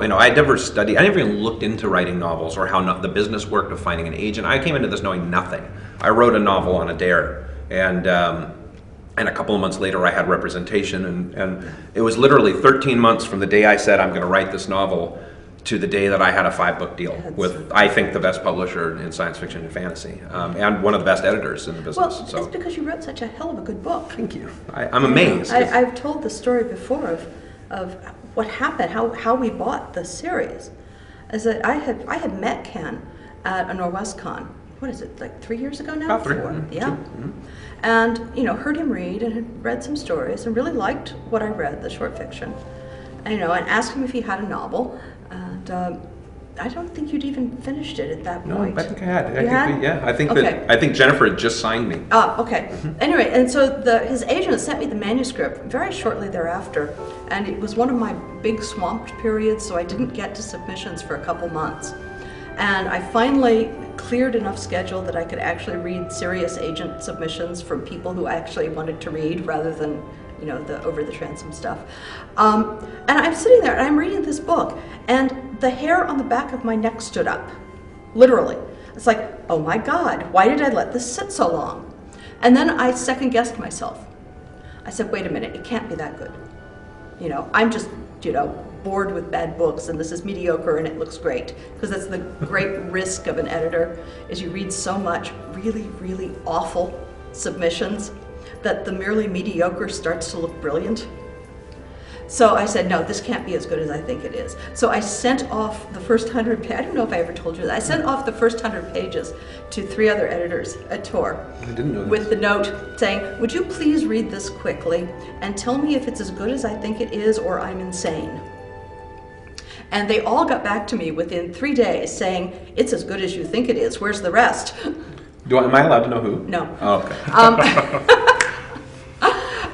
You know, I never studied, I never even looked into writing novels or how the business worked of finding an agent. I came into this knowing nothing. I wrote a novel on a dare, and a couple of months later I had representation, and it was literally 13 months from the day I said I'm going to write this novel to the day that I had a 5-book deal with, I think, the best publisher in science fiction and fantasy, and one of the best editors in the business. Well, so. it's because you wrote such a hell of a good book. Thank you. I'm amazed. I've told the story before of what happened, how we bought the series. Is that I had met Ken at a NorwestCon. What is it, like 3 years ago now? About 3. Yeah. And, you know, heard him read and had read some stories and really liked what I read, the short fiction. And, you know, and asked him if he had a novel. And I don't think you'd even finished it at that point. No, I think I had. You had? Yeah, I think okay. I think Jennifer had just signed me. Oh, okay. Anyway, and so his agent sent me the manuscript very shortly thereafter, and it was one of my big swamped periods, so I didn't get to submissions for a couple months. And I finally cleared enough schedule that I could actually read serious agent submissions from people who actually wanted to read rather than, you know, the over-the-transom stuff. And I'm sitting there and I'm reading this book, and the hair on the back of my neck stood up, literally. It's like, oh my God, why did I let this sit so long? And then I second-guessed myself. I said, wait a minute, it can't be that good. You know, I'm just, you know, bored with bad books, and this is mediocre and it looks great. Because that's the great risk of an editor, is you read so much really, really awful submissions that the merely mediocre starts to look brilliant. So I said, no, this can't be as good as I think it is. So I sent off the first 100 pages. I don't know if I ever told you that. I sent off the first 100 pages to 3 other editors at Tor. I didn't know this. With the note saying, would you please read this quickly and tell me if it's as good as I think it is or I'm insane. And they all got back to me within 3 days saying, it's as good as you think it is. Where's the rest? Am I allowed to know who? No. Oh, okay.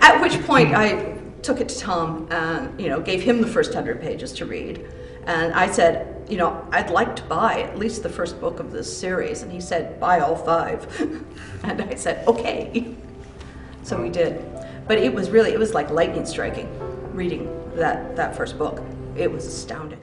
At which point I took it to Tom and, you know, gave him the first 100 pages to read. And I said, you know, I'd like to buy at least the first book of this series. And he said, buy all 5. And I said, okay. So we did. But it was like lightning striking reading that first book. It was astounding.